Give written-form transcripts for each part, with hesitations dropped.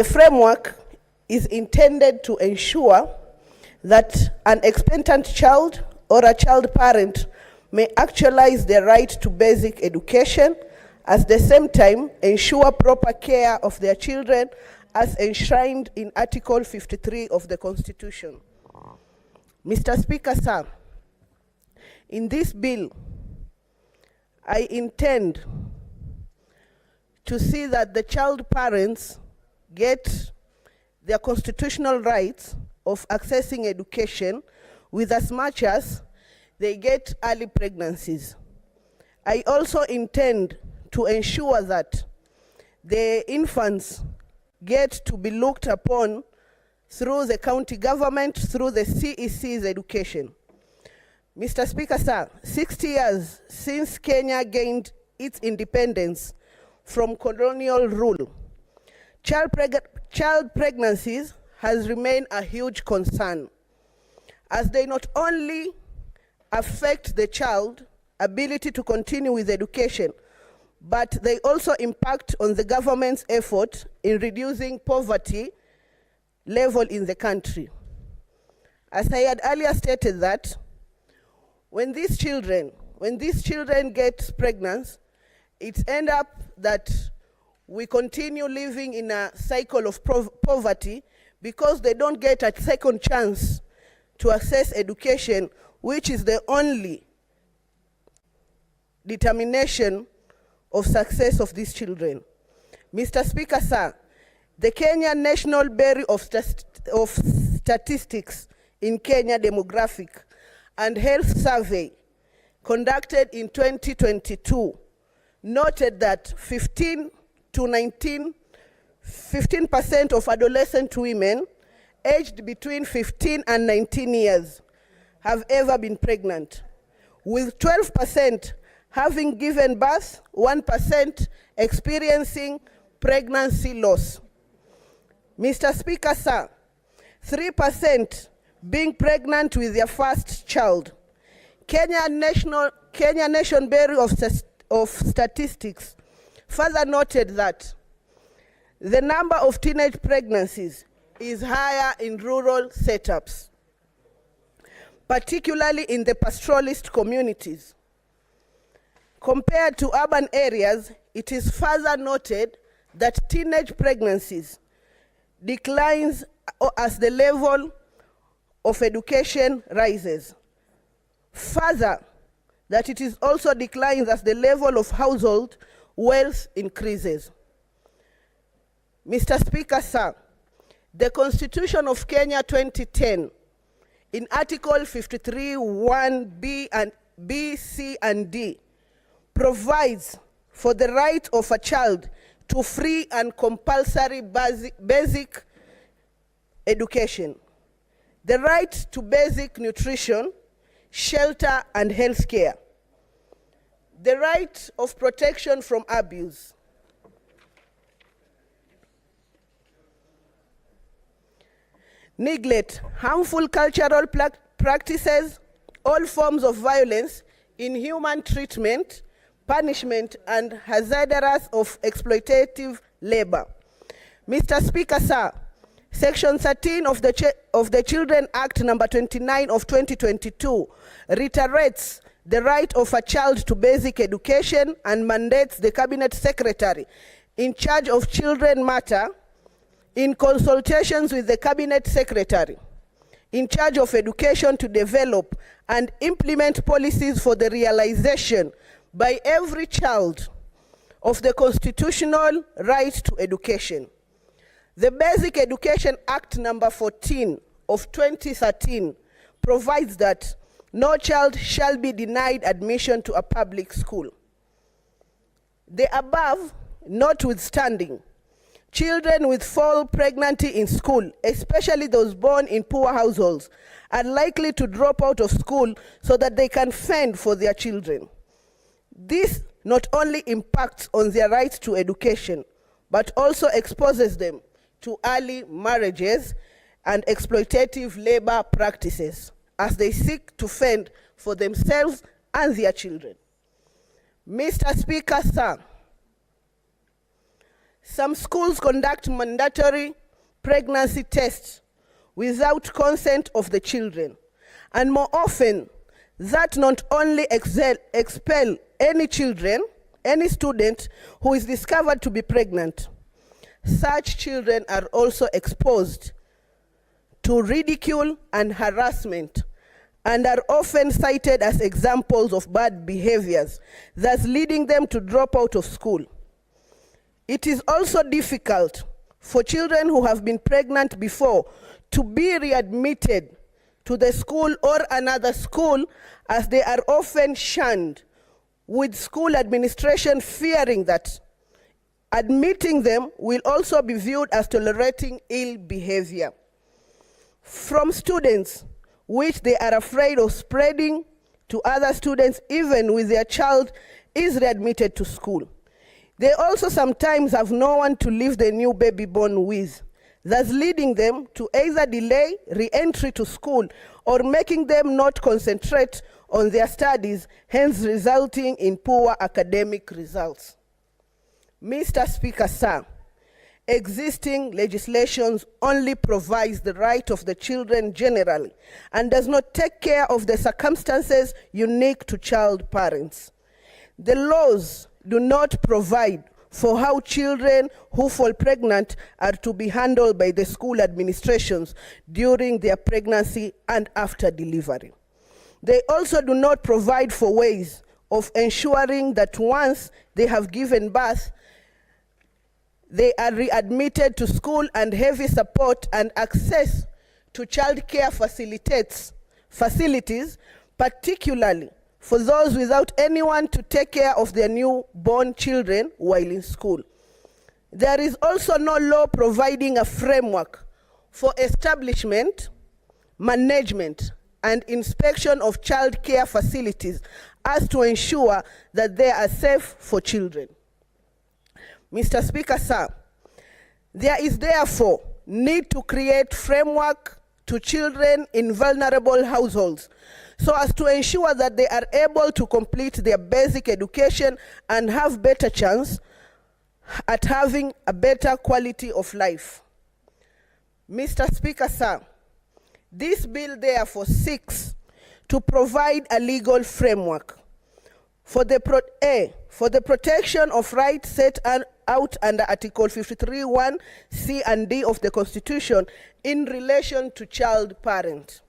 The framework is intended to ensure that an expectant child or a child parent may actualize their right to basic education, at the same time ensure proper care of their children as enshrined in Article 53 of the Constitution. Mr. Speaker, sir, in this bill, I intend to see that the child parents get their constitutional rights of accessing education with as much as they get early pregnancies. I also intend to ensure that the infants get to be looked upon through the county government, through the CEC's education. Mr. Speaker, sir, 60 years since Kenya gained its independence from colonial rule, child pregnancies has remained a huge concern, as they not only affect the child's ability to continue with education, but they also impact on the government's effort in reducing poverty level in the country. As I had earlier stated that when these children get pregnant, it ends up that we continue living in a cycle of poverty because they don't get a second chance to access education, which is the only determination of success of these children. Mr. Speaker, sir, the Kenyan National Bureau of Statistics in Kenya Demographic and Health Survey conducted in 2022 noted that 15% of adolescent women aged between 15 and 19 years have ever been pregnant, with 12% having given birth, 1% experiencing pregnancy loss. Mr. Speaker, sir, 3% being pregnant with their first child. Kenya National Bureau of Statistics further noted that the number of teenage pregnancies is higher in rural setups, particularly in the pastoralist communities. Compared to urban areas, it is further noted that teenage pregnancies declines as the level of education rises. Further, that it is also declines as the level of household wealth increases. Mr. Speaker, sir, the Constitution of Kenya 2010, in Article 53, 1B and B, C, and D, provides for the right of a child to free and compulsory basic education, the right to basic nutrition, shelter, and health care, the right of protection from abuse, neglect, harmful cultural practices, all forms of violence, inhuman treatment, punishment, and hazardous of exploitative labor. Mr. Speaker, sir, Section 13 of the Children Act number 29 of 2022 reiterates the right of a child to basic education and mandates the Cabinet Secretary in charge of children matter, in consultations with the Cabinet Secretary in charge of education, to develop and implement policies for the realization by every child of the constitutional right to education. The Basic Education Act number 14 of 2013 provides that no child shall be denied admission to a public school. The above notwithstanding, children with fall pregnancy in school, especially those born in poor households, are likely to drop out of school so that they can fend for their children. This not only impacts on their right to education, but also exposes them to early marriages and exploitative labor practices as they seek to fend for themselves and their children. Mr. Speaker, sir, Some schools conduct mandatory pregnancy tests without consent of the children, and more often, that not only expel any student who is discovered to be pregnant, such children are also exposed to ridicule and harassment and are often cited as examples of bad behaviors, thus leading them to drop out of school. It is also difficult for children who have been pregnant before to be readmitted to the school or another school, as they are often shunned, with school administration fearing that admitting them will also be viewed as tolerating ill behavior from students, which they are afraid of spreading to other students even with their child is readmitted to school. They also sometimes have no one to leave the new baby born with, thus leading them to either delay re-entry to school or making them not concentrate on their studies, hence resulting in poor academic results. Mr. Speaker, sir, existing legislation only provides the right of the children generally and does not take care of the circumstances unique to child parents. The laws do not provide for how children who fall pregnant are to be handled by the school administrations during their pregnancy and after delivery. They also do not provide for ways of ensuring that once they have given birth, they are readmitted to school, and heavy support and access to child care facilities, particularly for those without anyone to take care of their newborn children while in school. There is also no law providing a framework for establishment, management, and inspection of child care facilities as to ensure that they are safe for children. Mr. Speaker, sir, there is therefore need to create framework to children in vulnerable households so as to ensure that they are able to complete their basic education and have better chance at having a better quality of life. Mr. Speaker, sir, this bill therefore seeks to provide a legal framework for the protection of rights set out under Article 53(1) C and D of the Constitution in relation to child parent.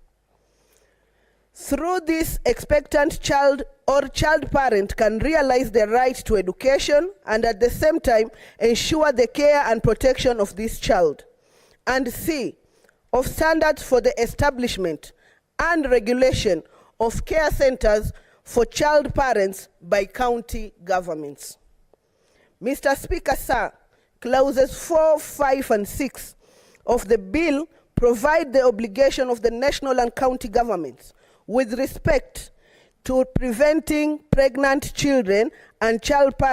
Through this, expectant child or child parent can realize their right to education and at the same time ensure the care and protection of this child. And C, of standards for the establishment and regulation of care centers for child parents by county governments. Mr. Speaker, sir, clauses 4, 5, and 6 of the bill provide the obligation of the national and county governments with respect to preventing pregnant children and child parents